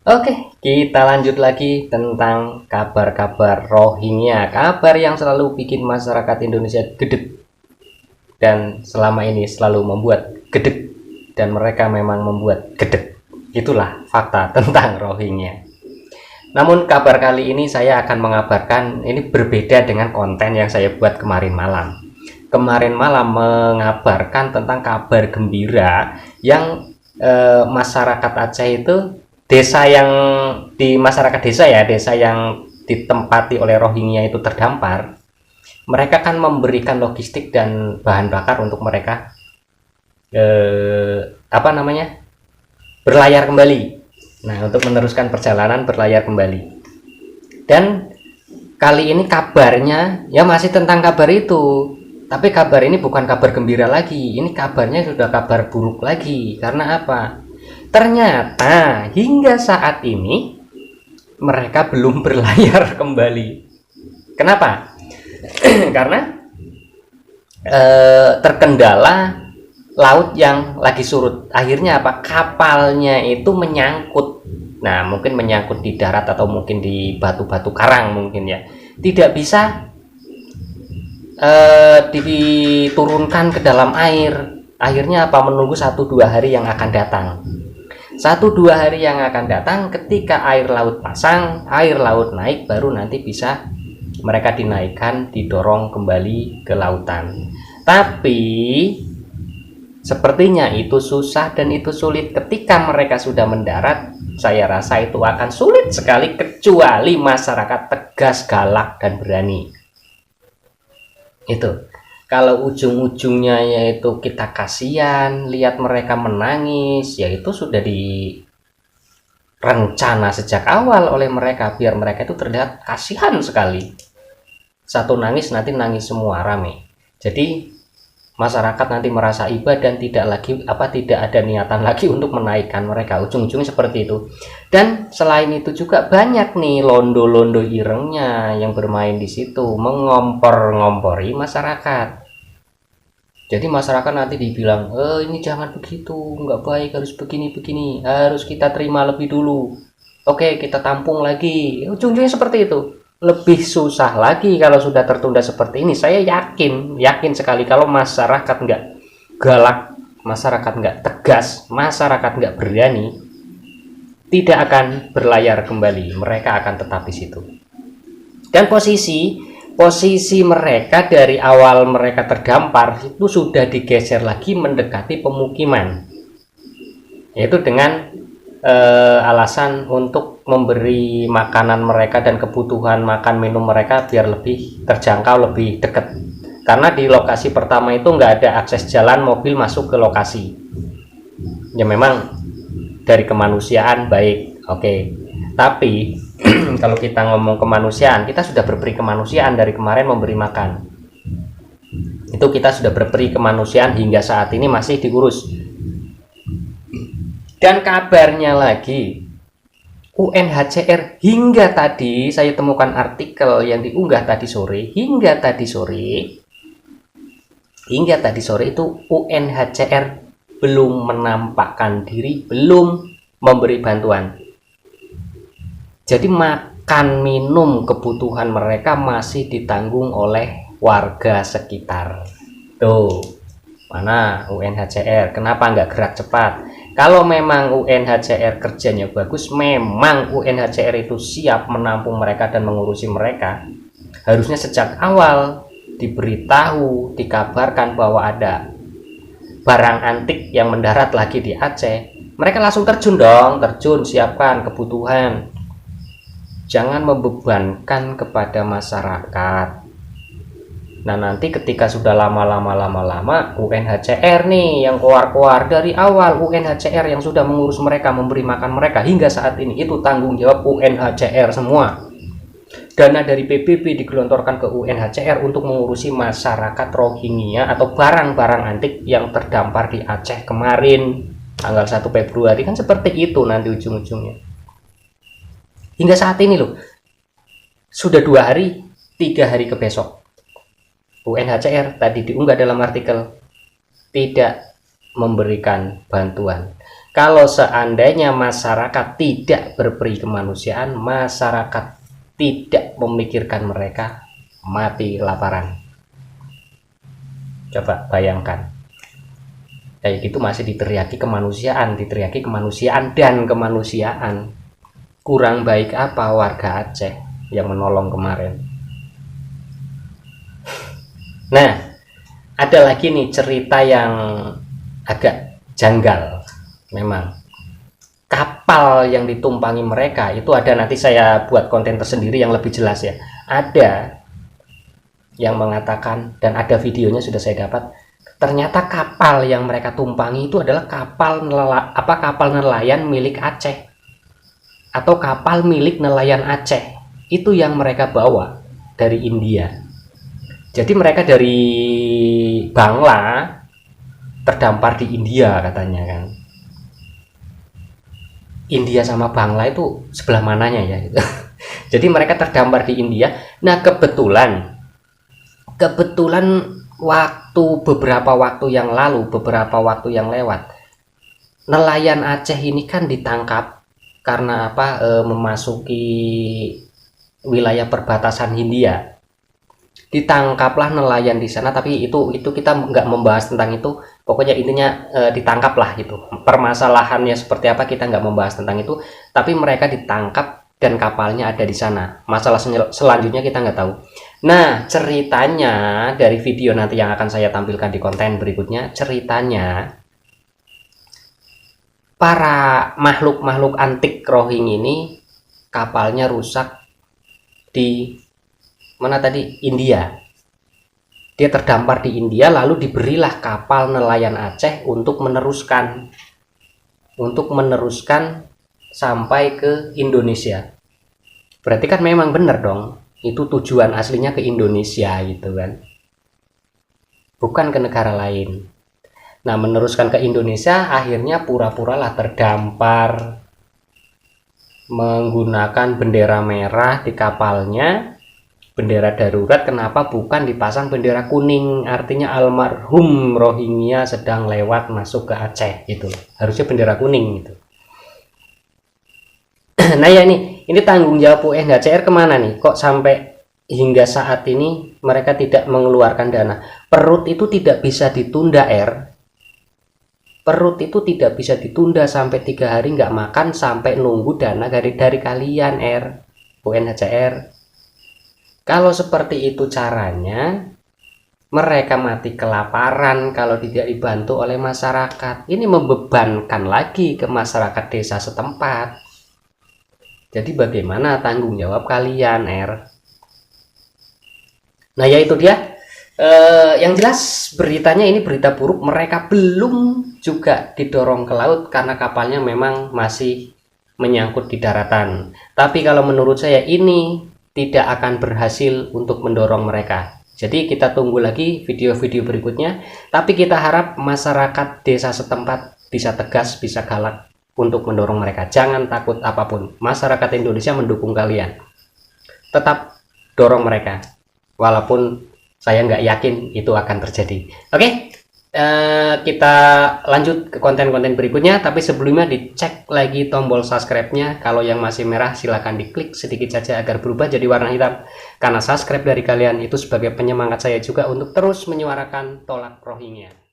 Oke, kita lanjut lagi tentang kabar-kabar Rohingya, kabar yang selalu bikin masyarakat Indonesia gedeg dan selama ini selalu membuat gedeg, dan mereka memang membuat gedeg. Itulah fakta tentang Rohingya. Namun kabar kali ini saya akan mengabarkan, ini berbeda dengan konten yang saya buat kemarin malam. Kemarin malam mengabarkan tentang kabar gembira yang masyarakat Aceh itu, desa yang di masyarakat desa ya, desa yang ditempati oleh Rohingya itu terdampar. Mereka kan memberikan logistik dan bahan bakar untuk mereka apa namanya, berlayar kembali. Nah, untuk meneruskan perjalanan berlayar kembali. Dan kali ini kabarnya ya masih tentang kabar itu, tapi kabar ini bukan kabar gembira lagi, ini kabarnya sudah kabar buruk lagi. Karena apa? Ternyata hingga saat ini mereka belum berlayar kembali. Kenapa? Karena terkendala laut yang lagi surut. Akhirnya apa? Kapalnya itu menyangkut. Nah, mungkin menyangkut di darat atau mungkin di batu-batu karang mungkin ya. Tidak bisa diturunkan ke dalam air. Akhirnya apa? Menunggu 1-2 hari yang akan datang. 1-2 hari yang akan datang, ketika air laut pasang, air laut naik, baru nanti bisa mereka dinaikkan, didorong kembali ke lautan. Tapi sepertinya itu susah dan itu sulit. Ketika mereka sudah mendarat, saya rasa itu akan sulit sekali, kecuali masyarakat tegas, galak, dan berani. Itu kalau ujung-ujungnya yaitu kita kasihan lihat mereka menangis, yaitu sudah direncana sejak awal oleh mereka, biar mereka itu terlihat kasihan sekali. Satu nangis, nanti nangis semua rame. Jadi masyarakat nanti merasa iba dan tidak ada niatan lagi untuk menaikkan mereka. Ujung-ujungnya seperti itu. Dan selain itu juga banyak nih londo-londo irengnya yang bermain di situ, mengompor-ngompori masyarakat. Jadi masyarakat nanti dibilang, ini jangan begitu, nggak baik, harus begini-begini, harus kita terima lebih dulu. Oke, kita tampung lagi. Ujung-ujungnya seperti itu. Lebih susah lagi kalau sudah tertunda seperti ini. Saya yakin sekali kalau masyarakat nggak galak, masyarakat nggak tegas, masyarakat nggak berani, tidak akan berlayar kembali. Mereka akan tetap di situ. Dan posisi mereka dari awal mereka terdampar itu sudah digeser lagi mendekati pemukiman, yaitu dengan alasan untuk memberi makanan mereka dan kebutuhan makan minum mereka biar lebih terjangkau, lebih dekat. Karena di lokasi pertama itu nggak ada akses jalan mobil masuk ke lokasi. Ya memang dari kemanusiaan baik, oke. Tapi kalau kita ngomong kemanusiaan, kita sudah berperi kemanusiaan dari kemarin memberi makan. Itu kita sudah berperi kemanusiaan hingga saat ini masih diurus. Dan kabarnya lagi, UNHCR hingga tadi saya temukan artikel yang diunggah tadi sore, hingga tadi sore itu UNHCR belum menampakkan diri, belum memberi bantuan. Jadi makan minum kebutuhan mereka masih ditanggung oleh warga sekitar. Tuh, mana UNHCR? Kenapa nggak gerak cepat? Kalau memang UNHCR kerjanya bagus, memang UNHCR itu siap menampung mereka dan mengurusi mereka, harusnya sejak awal diberitahu, dikabarkan bahwa ada barang antik yang mendarat lagi di Aceh. Mereka langsung terjun, siapkan kebutuhan. Jangan membebankan kepada masyarakat. Nah, nanti ketika sudah lama UNHCR nih yang keluar dari awal, UNHCR yang sudah mengurus mereka, memberi makan mereka hingga saat ini, itu tanggung jawab UNHCR semua. Dana dari PBB digelontorkan ke UNHCR untuk mengurusi masyarakat Rohingya atau barang-barang antik yang terdampar di Aceh kemarin tanggal 1 Februari, kan seperti itu nanti ujung-ujungnya. Hingga saat ini loh, sudah 2 hari, 3 hari ke besok, UNHCR tadi diunggah dalam artikel tidak memberikan bantuan. Kalau seandainya masyarakat tidak berperi kemanusiaan, masyarakat tidak memikirkan mereka mati kelaparan. Coba bayangkan, kayak gitu masih diteriaki kemanusiaan dan kemanusiaan. Kurang baik apa warga Aceh yang menolong kemarin? Nah, ada lagi nih cerita yang agak janggal. Memang kapal yang ditumpangi mereka itu ada, nanti saya buat konten tersendiri yang lebih jelas ya. Ada yang mengatakan, dan ada videonya sudah saya dapat, ternyata kapal yang mereka tumpangi itu adalah kapal nelayan milik Aceh atau kapal milik nelayan Aceh. Itu yang mereka bawa dari India. Jadi mereka dari Bangla terdampar di India katanya kan. India sama Bangla itu sebelah mananya ya gitu. Jadi mereka terdampar di India. Nah, kebetulan beberapa waktu yang lewat, nelayan Aceh ini kan ditangkap karena memasuki wilayah perbatasan Hindia. Ditangkaplah nelayan di sana, tapi itu kita nggak membahas tentang itu. Pokoknya intinya ditangkaplah gitu. Permasalahannya seperti apa kita nggak membahas tentang itu, tapi mereka ditangkap dan kapalnya ada di sana. Masalah selanjutnya kita nggak tahu. Nah, ceritanya dari video nanti yang akan saya tampilkan di konten berikutnya, ceritanya para makhluk antik Rohing ini kapalnya rusak di mana tadi? India. Dia terdampar di India, lalu diberilah kapal nelayan Aceh untuk meneruskan sampai ke Indonesia. Berarti kan memang benar dong, itu tujuan aslinya ke Indonesia gitu kan, bukan ke negara lain. Nah, meneruskan ke Indonesia, akhirnya pura-puralah terdampar menggunakan bendera merah di kapalnya, bendera darurat. Kenapa bukan dipasang bendera kuning? Artinya almarhum Rohingya sedang lewat masuk ke Aceh gitu. Harusnya bendera kuning gitu. Nah ya ini tanggung jawab UNHCR kemana nih? Kok sampai hingga saat ini mereka tidak mengeluarkan dana? Perut itu tidak bisa ditunda, Perut itu tidak bisa ditunda sampai 3 hari nggak makan sampai nunggu dana dari kalian, UNHCR. Kalau seperti itu caranya, mereka mati kelaparan kalau tidak dibantu oleh masyarakat. Ini membebankan lagi ke masyarakat desa setempat. Jadi bagaimana tanggung jawab kalian, Nah, ya itu dia. Yang jelas beritanya ini berita buruk. Mereka belum juga didorong ke laut karena kapalnya memang masih menyangkut di daratan. Tapi kalau menurut saya ini tidak akan berhasil untuk mendorong mereka. Jadi kita tunggu lagi video-video berikutnya. Tapi kita harap masyarakat desa setempat bisa tegas, bisa galak untuk mendorong mereka. Jangan takut apapun. Masyarakat Indonesia mendukung kalian. Tetap dorong mereka. Walaupun saya nggak yakin itu akan terjadi. Oke, kita lanjut ke konten-konten berikutnya. Tapi sebelumnya dicek lagi tombol subscribe-nya. Kalau yang masih merah silahkan diklik sedikit saja agar berubah jadi warna hitam. Karena subscribe dari kalian itu sebagai penyemangat saya juga untuk terus menyuarakan tolak Rohingya.